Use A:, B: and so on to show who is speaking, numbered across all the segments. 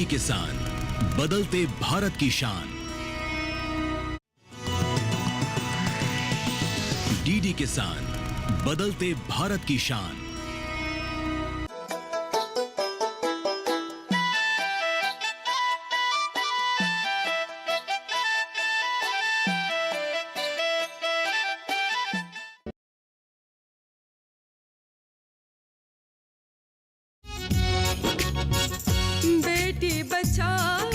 A: DD किसान, बदलते भारत की शान। डीडी किसान, बदलते भारत की शान।
B: बेटी बचाओ।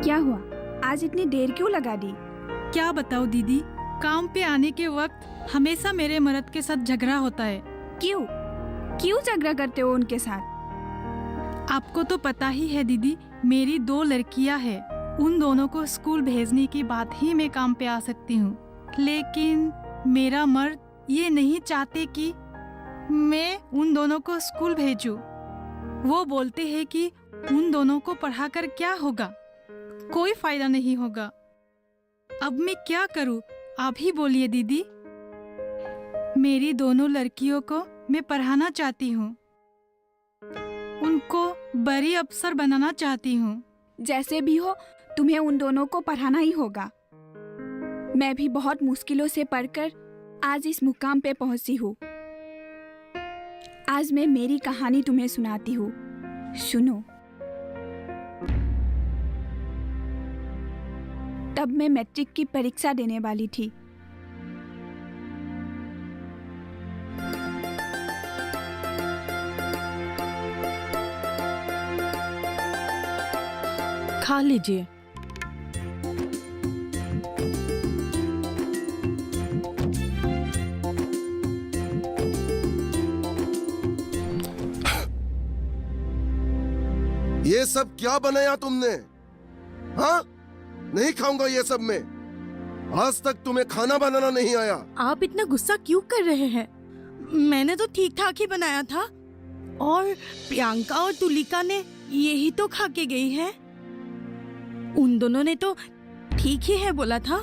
C: क्या हुआ? आज इतनी देर क्यों लगा दी?
D: क्या बताओ दीदी, काम पे आने के वक्त हमेशा मेरे मर्द के साथ झगड़ा होता है।
C: क्यों क्यों झगड़ा करते हो उनके साथ?
D: आपको तो पता ही है दीदी, मेरी 2 लड़कियां हैं। उन दोनों को स्कूल भेजने की बात ही मैं काम पे आ सकती हूँ, लेकिन मेरा मर्द ये नहीं चाहते कि मैं उन दोनों को स्कूल भेजूं। वो बोलते हैं कि उन दोनों को पढ़ाकर क्या होगा, कोई फायदा नहीं होगा। अब मैं क्या करूं? आप ही बोलिए दीदी। मेरी दोनों लड़कियों को मैं पढ़ाना चाहती हूँ, उनको बड़ी अफसर बनाना चाहती हूँ।
C: जैसे भी हो, तुम्हें उन दोनों को पढ़ाना ही होगा। मैं भी बहुत मुश्किलों से पढ़कर आज इस मुकाम पे पहुंची हूँ। आज मैं मेरी कहानी तुम्हें सुनाती हूँ, सुनो। तब मैं मैट्रिक की परीक्षा देने वाली थी।
B: खा लीजिए।
E: ये सब क्या बनाया तुमने? हाँ, नहीं खाऊंगा ये सब मैं। आज तक तुम्हें खाना बनाना नहीं आया।
B: आप इतना गुस्सा क्यों कर रहे हैं? मैंने तो ठीक ठाक ही बनाया था, और प्रियंका और तुलिका ने यही तो खा के गई है। उन दोनों ने तो ठीक ही है बोला था।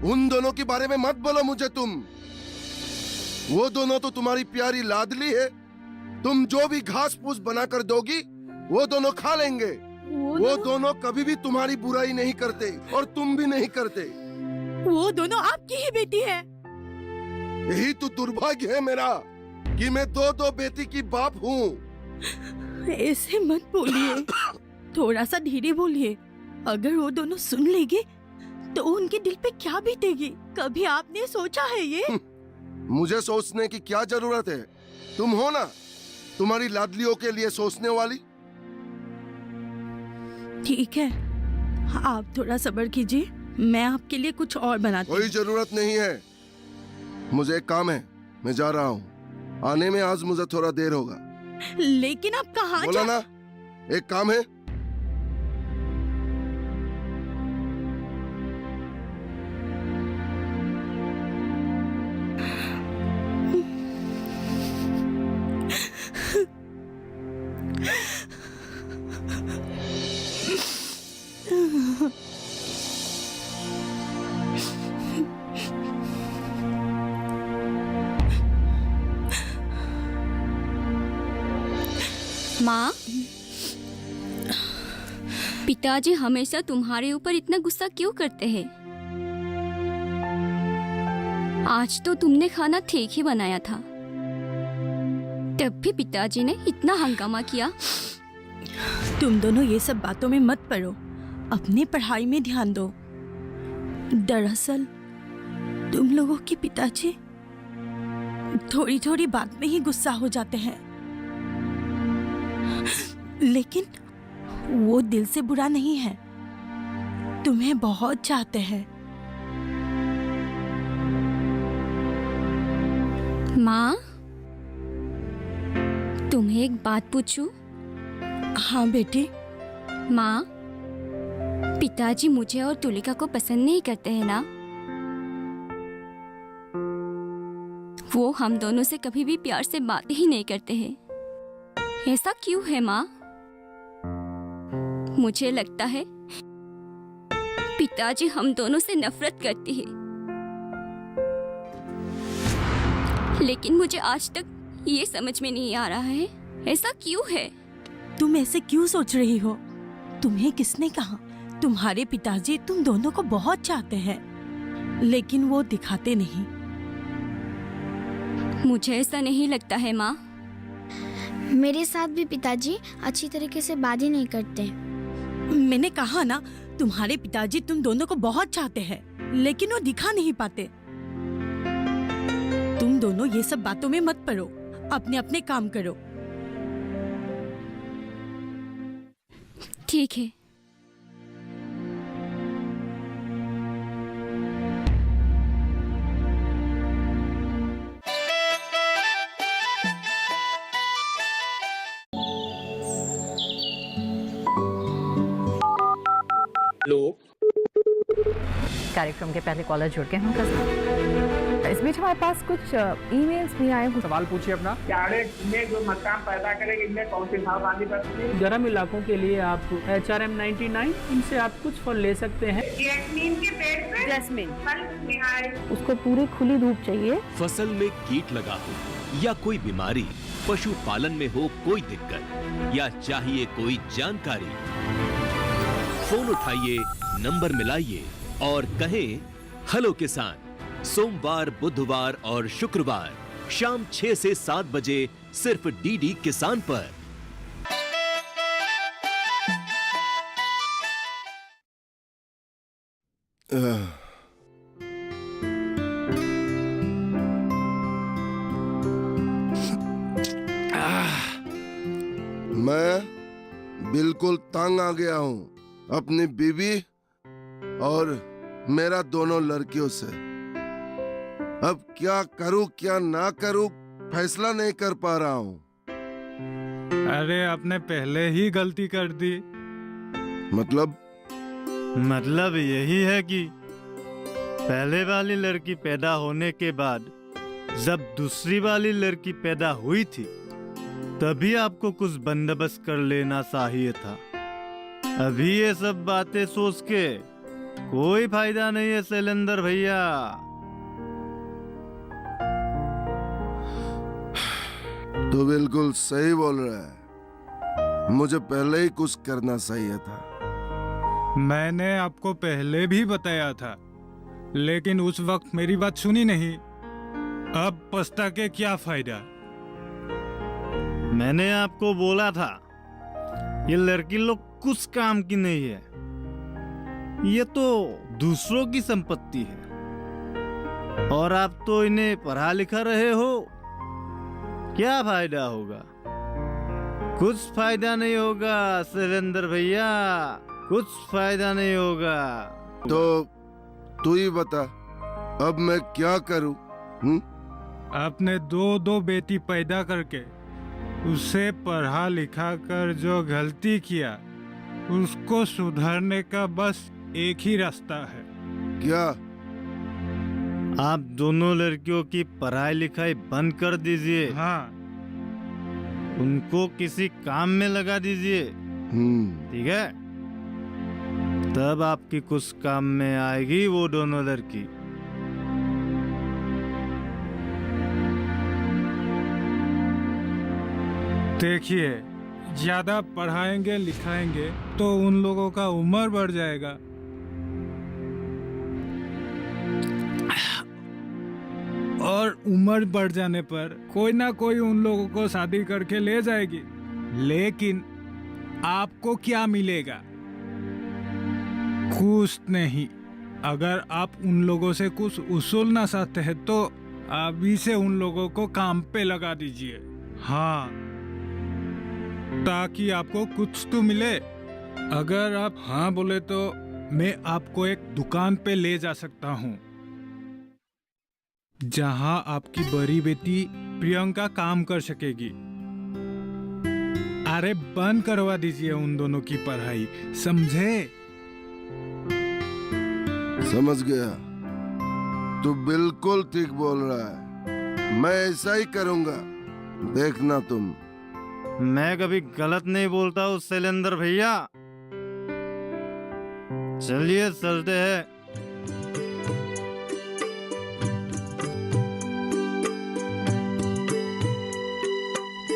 E: उन दोनों के बारे में मत बोलो मुझे तुम। वो दोनों तो तुम्हारी प्यारी लाडली है। तुम जो भी घास फूस बनाकर दोगी वो दोनों खा लेंगे। वो दोनों कभी भी तुम्हारी बुराई नहीं करते और तुम भी नहीं करते।
B: वो दोनों आपकी ही बेटी है।
E: यही तो दुर्भाग्य है मेरा कि मैं 2 बेटी की बाप हूँ।
B: ऐसे मत बोलिए, थोड़ा सा धीरे बोलिए। अगर वो दोनों सुन लेंगे तो उनके दिल पे क्या बीतेगी? कभी आपने सोचा है ये?
E: मुझे सोचने की क्या जरूरत है? तुम हो ना तुम्हारी लाडलियों के लिए सोचने वाली।
B: ठीक है, आप थोड़ा सब्र कीजिए, मैं आपके लिए कुछ और बनाती हूँ।
E: कोई जरूरत नहीं है, मुझे एक काम है, मैं जा रहा हूँ। आने में आज मुझे थोड़ा देर होगा।
B: लेकिन आप कहाँ
E: बोला ना, एक काम है।
F: माँ, पिताजी हमेशा तुम्हारे ऊपर इतना गुस्सा क्यों करते हैं? आज तो तुमने खाना ठीक ही बनाया था, तब भी पिताजी ने इतना हंगामा किया।
B: तुम दोनों ये सब बातों में मत पड़ो, अपनी पढ़ाई में ध्यान दो। दरअसल तुम लोगों के पिताजी थोड़ी थोड़ी बात में ही गुस्सा हो जाते हैं, लेकिन वो दिल से बुरा नहीं है, तुम्हें बहुत चाहते हैं।
F: माँ, तुम्हें एक बात पूछूं?
B: हाँ बेटी।
F: माँ, पिताजी मुझे और तुलिका को पसंद नहीं करते हैं ना? वो हम दोनों से कभी भी प्यार से बात ही नहीं करते हैं। ऐसा क्यों है माँ? मुझे लगता है पिताजी हम दोनों से नफरत करते हैं, लेकिन मुझे आज तक ये समझ में नहीं आ रहा है ऐसा क्यों है।
B: तुम ऐसे क्यों सोच रही हो? तुम्हें किसने कहा? तुम्हारे पिताजी तुम दोनों को बहुत चाहते हैं, लेकिन वो दिखाते नहीं।
F: मुझे ऐसा नहीं लगता है माँ।
G: मेरे साथ भी पिताजी अच्छी तरीके से बात ही नहीं करते।
B: मैंने कहा ना, तुम्हारे पिताजी तुम दोनों को बहुत चाहते हैं, लेकिन वो दिखा नहीं पाते। तुम दोनों ये सब बातों में मत पड़ो, अपने अपने काम करो।
F: ठीक है।
H: कार्यक्रम के पहले कॉलर जुड़ गए हैं कसम। इस बीच हमारे पास कुछ ईमेल्स भी आए हैं।
I: सवाल पूछिए अपना।
J: में जो मकान पैदा करेगी इनमें कौन सी सावधानी बरतनी है?
I: गर्म इलाकों के लिए आप HRM 99 इनसे आप कुछ फल ले सकते हैं।
J: जैस्मीन के पेड़ पे
H: जैस्मिन,
J: फल निहाय।
H: उसको पूरी खुली धूप चाहिए।
A: फसल में कीट लगा हो या कोई बीमारी, पशुपालन में हो कोई दिक्कत या चाहिए कोई जानकारी, फोन उठाइए, नंबर मिलाइए और कहें हेलो किसान। सोमवार, बुधवार और शुक्रवार शाम 6 से 7 बजे सिर्फ डीडी किसान पर।
E: मैं बिल्कुल तंग आ गया हूँ अपनी बीवी और मेरा दोनों लड़कियों से। अब क्या करूँ क्या ना करूँ फैसला नहीं कर पा रहा हूँ।
K: अरे आपने पहले ही गलती कर दी।
L: मतलब यही है कि पहले वाली लड़की पैदा होने के बाद जब दूसरी वाली लड़की पैदा हुई थी तभी आपको कुछ बंदोबस्त कर लेना चाहिए था। अभी ये सब बातें सोच के कोई फायदा नहीं है शैलेंद्र भैया।
E: तो बिल्कुल सही बोल रहा है, मुझे पहले ही कुछ करना चाहिए था।
K: मैंने आपको पहले भी बताया था, लेकिन उस वक्त मेरी बात सुनी नहीं। अब पछता के क्या फायदा।
L: मैंने आपको बोला था ये लड़की लोग कुछ काम की नहीं है, ये तो दूसरों की संपत्ति है और आप तो इन्हें पढ़ा लिखा रहे हो। क्या फायदा होगा? कुछ फायदा नहीं होगा शैलेंद्र भैया, कुछ फायदा नहीं होगा।
E: तो तू ही बता अब मैं क्या करूं?
K: आपने दो बेटी पैदा करके उसे पढ़ा लिखा कर जो गलती किया उसको सुधारने का बस एक ही रास्ता है।
E: क्या?
L: आप दोनों लड़कियों की पढ़ाई लिखाई बंद कर दीजिए।
K: हाँ,
L: उनको किसी काम में लगा दीजिए, ठीक है? तब आपकी कुछ काम में आएगी वो दोनों लड़की।
K: देखिए, ज्यादा पढ़ाएंगे लिखाएंगे तो उन लोगों का उम्र बढ़ जाएगा और उम्र बढ़ जाने पर कोई ना कोई उन लोगों को शादी करके ले जाएगी। लेकिन आपको क्या मिलेगा? कुछ नहीं। अगर आप उन लोगों से कुछ उसूलना चाहते हैं तो अभी से उन लोगों को काम पे लगा दीजिए। हाँ, ताकि आपको कुछ तो मिले। अगर आप हाँ बोले तो मैं आपको एक दुकान पे ले जा सकता हूँ जहाँ आपकी बड़ी बेटी प्रियंका काम कर सकेगी। अरे बंद करवा दीजिए उन दोनों की पढ़ाई, समझे?
E: समझ गया, तू बिल्कुल ठीक बोल रहा है। मैं ऐसा ही करूंगा, देखना तुम।
L: मैं कभी गलत नहीं बोलता हूँ शैलेंद्र भैया। चलिए चलते हैं।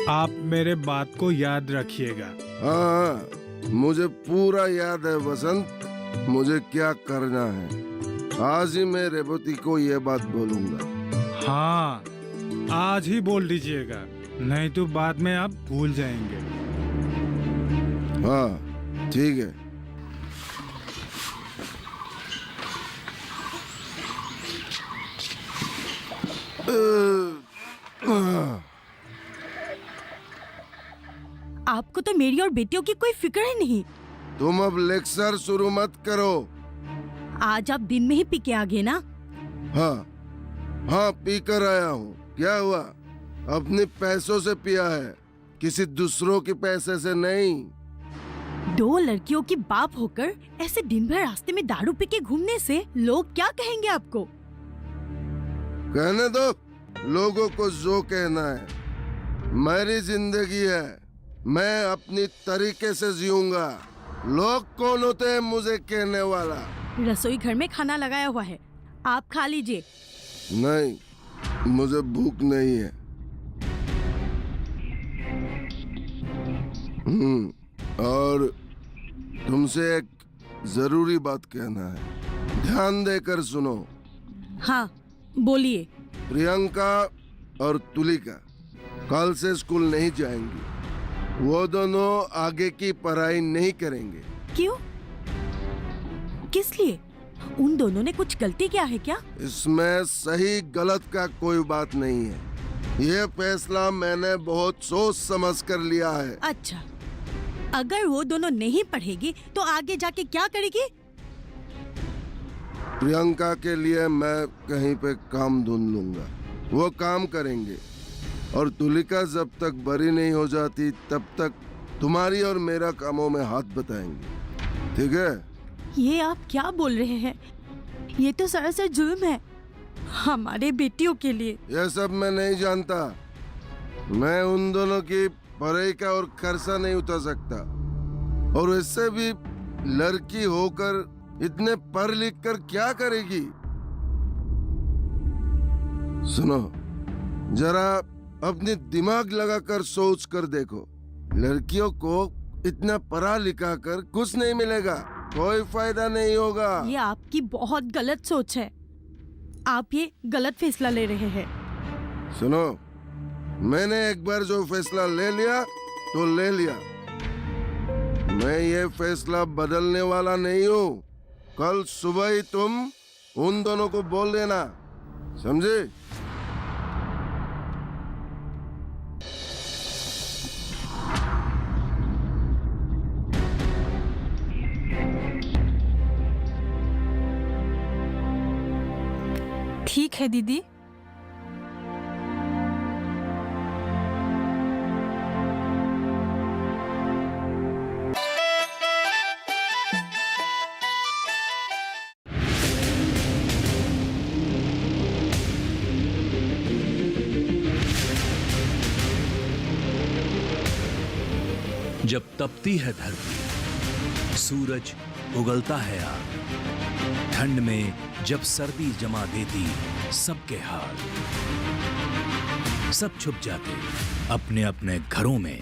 K: आप मेरे बात को याद रखिएगा।
E: हाँ, मुझे पूरा याद है वसंत, मुझे क्या करना है। आज ही मैं रेवती को ये बात बोलूंगा।
K: हाँ, आज ही बोल दीजिएगा, नहीं तो बाद में आप भूल जाएंगे।
E: हाँ ठीक है।
B: आपको तो मेरी और बेटियों की कोई फिक्र ही नहीं।
E: तुम अब लेक्चर शुरू मत करो।
B: आज आप दिन में ही पी के आ गए ना?
E: हाँ हाँ, पी कर आया हूँ। क्या हुआ? अपने पैसों से पिया है, किसी दूसरों के पैसे से नहीं।
B: 2 लड़कियों की बाप होकर ऐसे दिन भर रास्ते में दारू पी के घूमने से लोग क्या कहेंगे आपको?
E: कहने दो, लोगों को जो कहना है। मेरी जिंदगी है, मैं अपनी तरीके से जीऊंगा। लोग कौन होते हैं मुझे कहने वाला?
B: रसोई घर में खाना लगाया हुआ है, आप खा लीजिए।
E: नहीं, मुझे भूख नहीं है। और तुमसे एक जरूरी बात कहना है, ध्यान देकर सुनो।
B: हाँ बोलिए।
E: प्रियंका और तुलिका कल से स्कूल नहीं जाएंगी। वो दोनों आगे की पढ़ाई नहीं करेंगे।
B: क्यों? किस लिए? उन दोनों ने कुछ गलती किया है क्या?
E: इसमें सही गलत का कोई बात नहीं है। ये फैसला मैंने बहुत सोच समझ कर लिया है।
B: अच्छा, अगर वो दोनों नहीं पढ़ेगी तो आगे जाके क्या करेगी?
E: प्रियंका के लिए मैं कहीं पे काम ढूंढ लूंगा, वो काम करेंगे। और तुलिका जब तक बड़ी नहीं हो जाती तब तक तुम्हारी और मेरा कामों में हाथ बटाएंगे। ठीक है?
B: ये आप क्या बोल रहे हैं? ये तो सरासर जुल्म है हमारे बेटियों के लिए।
E: ये सब मैं नहीं जानता। मैं उन दोनों की पढ़ाई का और खर्चा नहीं उठा सकता। और इससे भी लड़की होकर इतने पढ़ लिख कर क्या करेगी? सुनो, जरा अपने दिमाग लगाकर सोच कर देखो। लड़कियों को इतना पढ़ा लिखा कर कुछ नहीं मिलेगा, कोई फायदा नहीं होगा।
B: ये आपकी बहुत गलत सोच है। आप ये गलत फैसला ले रहे हैं।
E: सुनो, मैंने एक बार जो फैसला ले लिया तो ले लिया। मैं ये फैसला बदलने वाला नहीं हूँ। कल सुबह ही तुम उन दोनों को बोल देना, समझे?
D: ठीक है दीदी।
A: जब तपती है धरती, सूरज उगलता है आग, ठंड में जब सर्दी जमा देती सबके हाल, सब छुप जाते अपने अपने घरों में,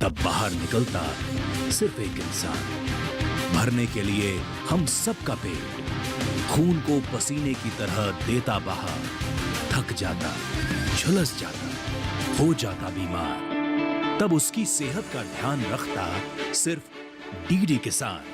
A: तब बाहर निकलता सिर्फ एक इंसान, भरने के लिए हम सबका पेट, खून को पसीने की तरह देता बहा, थक जाता, झुलस जाता, हो जाता बीमार, तब उसकी सेहत का ध्यान रखता सिर्फ डीडी किसान।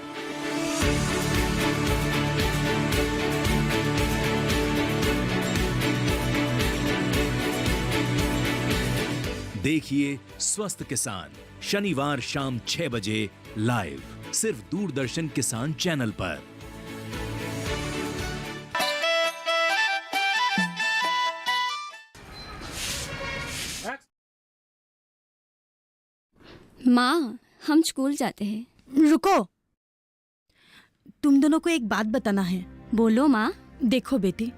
A: देखिए स्वस्थ किसान शनिवार शाम 6 बजे लाइव, सिर्फ दूरदर्शन किसान चैनल पर।
F: माँ, हम स्कूल जाते हैं।
B: रुको, तुम दोनों को एक बात बताना है।
F: बोलो माँ।
B: देखो बेटी,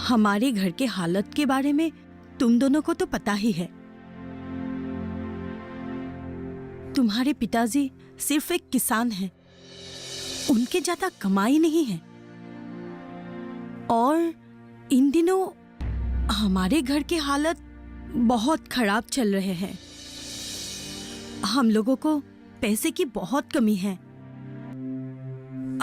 B: हमारे घर के हालत के बारे में तुम दोनों को तो पता ही है। तुम्हारे पिताजी सिर्फ एक किसान हैं। उनके ज्यादा कमाई नहीं है। और इन दिनों हमारे घर की हालत बहुत खराब चल रहे हैं। हम लोगों को पैसे की बहुत कमी है।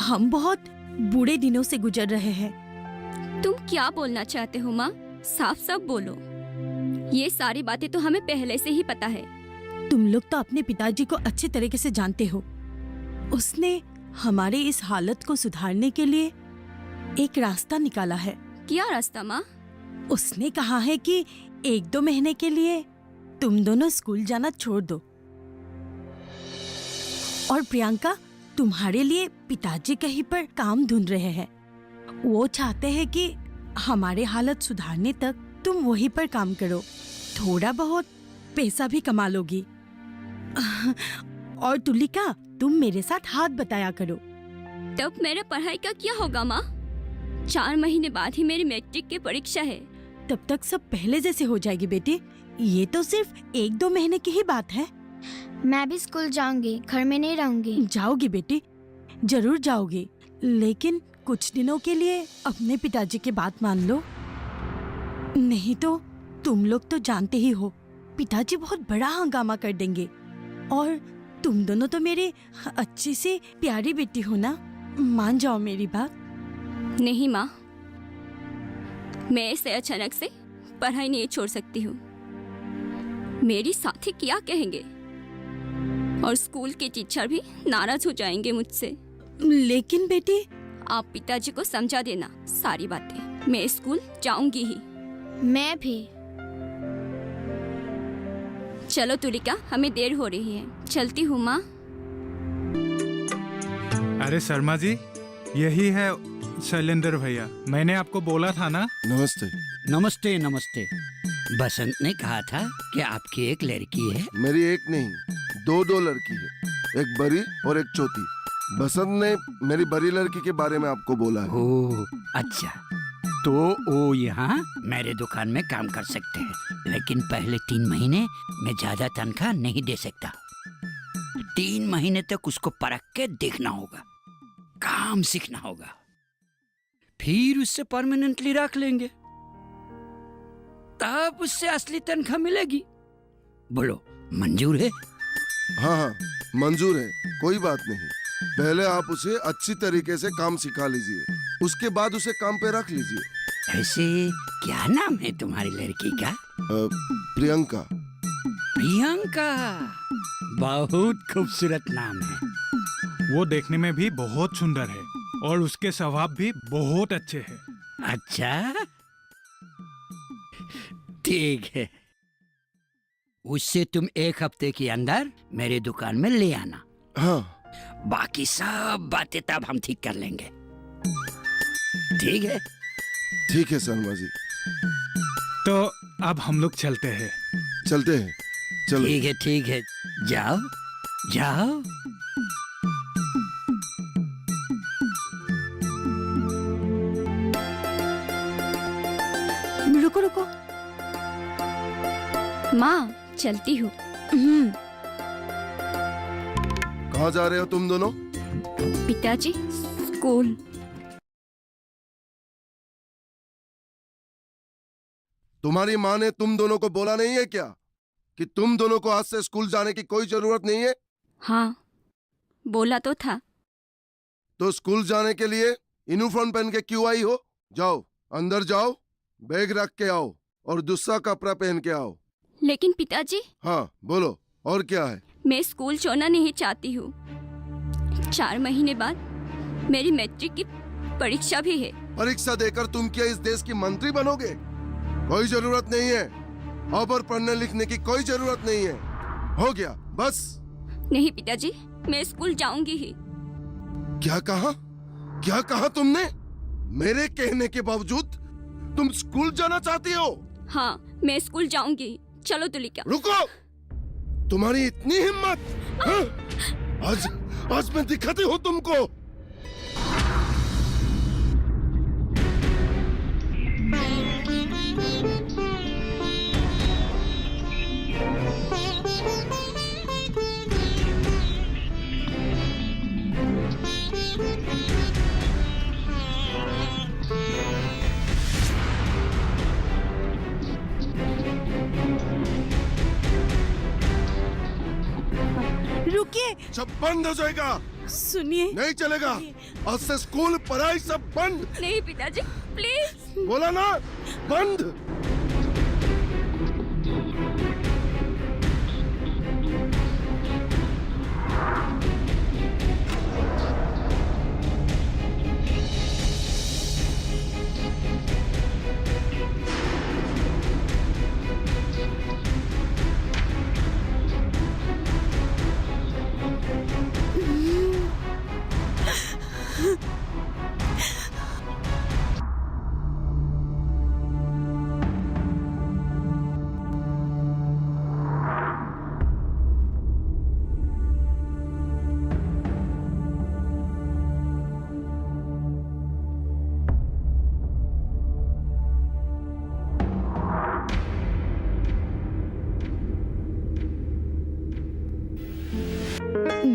B: हम बहुत बुरे दिनों से गुजर रहे हैं।
F: तुम क्या बोलना चाहते हो माँ? साफ साफ बोलो। ये सारी बातें तो हमें पहले से ही पता है।
B: तुम लोग तो अपने पिताजी को अच्छे तरीके से जानते हो। उसने हमारे इस हालत को सुधारने के लिए एक रास्ता निकाला है।
F: क्या रास्ता माँ?
B: उसने कहा है कि 1-2 महीने के लिए तुम दोनों स्कूल जाना छोड़ दो। और प्रियंका, तुम्हारे लिए पिताजी कहीं पर काम ढूंढ रहे हैं। वो चाहते हैं कि हमारे हालत सुधारने तक तुम वहीं पर काम करो। थोड़ा बहुत पैसा भी कमा लोगी। और तुलिका, तुम मेरे साथ हाथ बटाया करो।
F: तब मेरे पढ़ाई का क्या होगा माँ? 4 महीने बाद ही मेरी मैट्रिक की परीक्षा है।
B: तब तक सब पहले जैसे हो जाएगी बेटी। ये तो सिर्फ 1-2 महीने की ही बात है।
G: मैं भी स्कूल जाऊंगी, घर में नहीं रहूंगी।
B: जाओगी बेटी, जरूर जाओगी, लेकिन कुछ दिनों के लिए अपने पिताजी की बात मान लो। नहीं तो तुम लोग तो जानते ही हो, पिताजी बहुत बड़ा हंगामा कर देंगे। और तुम दोनों तो मेरी अच्छी सी प्यारी बेटी हो ना, मान जाओ मेरी बात।
F: नहीं माँ, मैं ऐसे अचानक से पढ़ाई नहीं छोड़ सकती हूँ। मेरी साथी क्या कहेंगे और स्कूल के टीचर भी नाराज हो जाएंगे मुझसे।
B: लेकिन बेटी,
F: आप पिताजी को समझा देना सारी बातें। मैं स्कूल जाऊंगी ही।
G: मैं भी।
F: चलो तुलिका, हमें देर हो रही है, चलती हूँ माँ।
K: अरे शर्मा जी, यही है शैलेंद्र भैया। मैंने आपको बोला था ना।
E: नमस्ते।
M: नमस्ते नमस्ते। बसंत ने कहा था कि आपकी एक लड़की है।
E: मेरी एक नहीं, 2 लड़की है, एक बड़ी और एक छोटी। बसंत ने मेरी बड़ी लड़की के बारे में आपको बोला है।
M: ओह अच्छा, तो वो यहाँ मेरे दुकान में काम कर सकते हैं, लेकिन पहले 3 महीने मैं ज्यादा तनख्वाह नहीं दे सकता। 3 महीने तक उसको परख के देखना होगा, काम सीखना होगा, फिर उससे परमानेंटली रख लेंगे, तब उससे असली तनख्वाह मिलेगी। बोलो मंजूर है?
E: हाँ, मंजूर है, कोई बात नहीं। पहले आप उसे अच्छी तरीके से काम सिखा लीजिए, उसके बाद उसे काम पे रख लीजिए।
M: ऐसे क्या नाम है तुम्हारी लड़की का?
E: प्रियंका।
M: प्रियंका, बहुत खूबसूरत नाम है।
K: वो देखने में भी बहुत सुंदर है और उसके स्वभाव भी बहुत अच्छे हैं।
M: अच्छा, ठीक है। उससे तुम 1 हफ्ते के अंदर मेरे दुकान में ले आना।
E: हाँ।
M: बाकी सब बातें तब हम ठीक कर लेंगे। ठीक है?
E: ठीक है शर्मा जी।
K: तो अब हम लोग चलते हैं।
E: चलते हैं, चलो।
M: ठीक है, जाओ जाओ।
B: रुको।
F: माँ, चलती हूँ।
E: कहाँ जा रहे हो तुम दोनों?
F: पिताजी, स्कूल।
E: तुम्हारी माँ ने तुम दोनों को बोला नहीं है क्या कि तुम दोनों को आज से स्कूल जाने की कोई जरूरत नहीं है?
F: हाँ, बोला तो था।
E: तो स्कूल जाने के लिए यूनिफॉर्म पहन के क्यों आई हो? जाओ, अंदर जाओ, बैग रख के आओ और दूसरा कपड़ा पहन के आओ।
F: लेकिन पिताजी।
E: हाँ, बोलो, और क्या है?
F: मैं स्कूल छोड़ना नहीं चाहती हूँ। 4 महीने बाद मेरी मैट्रिक की परीक्षा भी है।
E: परीक्षा देकर तुम क्या इस देश की मंत्री बनोगे? कोई जरूरत नहीं है। अब और पढ़ने लिखने की कोई जरूरत नहीं है। हो गया, बस।
F: नहीं पिताजी, मैं स्कूल जाऊंगी ही।
E: क्या कहा? क्या कहा तुमने? मेरे कहने के बावजूद तुम स्कूल जाना चाहती हो?
F: हाँ, मैं स्कूल जाऊंगी। चलो तुलिका।
E: रुको, तुम्हारी इतनी हिम्मत? हाँ? आज मैं दिखाती हूँ तुमको।
B: रुकिए।
E: सब बंद हो जाएगा।
B: सुनिए।
E: नहीं चलेगा। आज से स्कूल पढ़ाई सब बंद।
F: नहीं पिताजी प्लीज।
E: बोला ना बंद।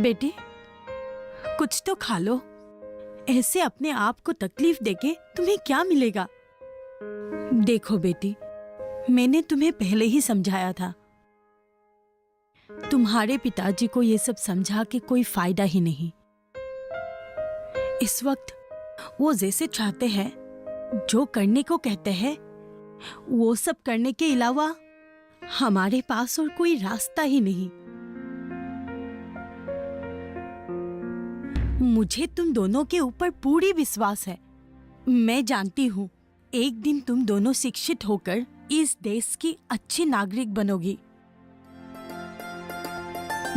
B: बेटी कुछ तो खा लो। ऐसे अपने आप को तकलीफ देके तुम्हें क्या मिलेगा? देखो बेटी, मैंने तुम्हें पहले ही समझाया था, तुम्हारे पिताजी को ये सब समझा के कोई फायदा ही नहीं। इस वक्त वो जैसे चाहते हैं, जो करने को कहते हैं, वो सब करने के अलावा हमारे पास और कोई रास्ता ही नहीं। मुझे तुम दोनों के ऊपर पूरी विश्वास है। मैं जानती हूँ एक दिन तुम दोनों शिक्षित होकर इस देश की अच्छी नागरिक बनोगी।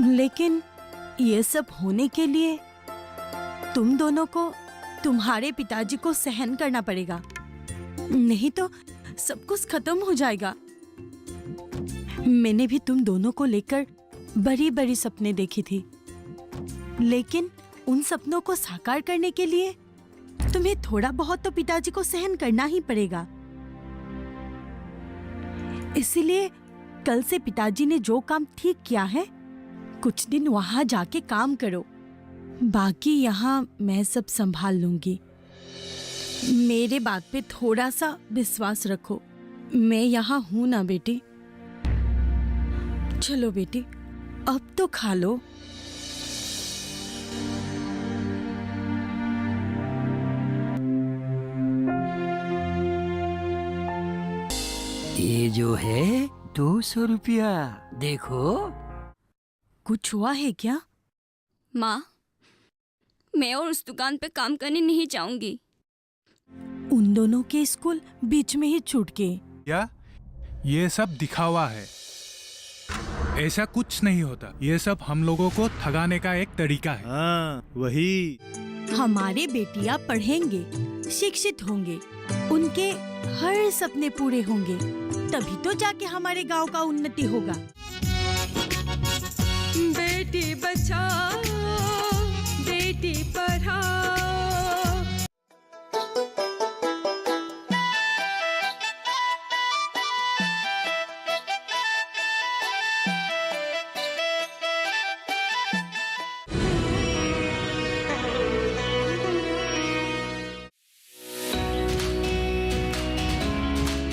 B: लेकिन ये सब होने के लिए तुम दोनों को तुम्हारे पिताजी को सहन करना पड़ेगा, नहीं तो सब कुछ खत्म हो जाएगा। मैंने भी तुम दोनों को लेकर बड़ी बड़ी सपने देखी थी, लेकिन उन सपनों को साकार करने के लिए तुम्हें थोड़ा बहुत तो पिताजी को सहन करना ही पड़ेगा। इसलिए कल से पिताजी ने जो काम ठीक किया है, कुछ दिन वहां जाके काम करो। बाकी यहाँ मैं सब संभाल लूंगी। मेरे बात पे थोड़ा सा विश्वास रखो। मैं यहाँ हूं ना बेटी। चलो बेटी, अब तो खा लो।
M: ये जो है 200 रुपया, देखो।
B: कुछ हुआ है क्या?
F: माँ, मैं और उस दुकान पे काम करने नहीं चाहूंगी।
B: उन दोनों के स्कूल बीच में ही छूट गए।
K: या ये सब दिखावा है, ऐसा कुछ नहीं होता। ये सब हम लोगों को ठगाने का एक तरीका है।
L: हाँ, वही।
B: हमारे बेटियां पढ़ेंगे, शिक्षित होंगे, उनके हर सपने पूरे होंगे, तभी तो जाके हमारे गांव का उन्नति होगा।
N: बेटी बचाओ, बेटी पढ़ाओ।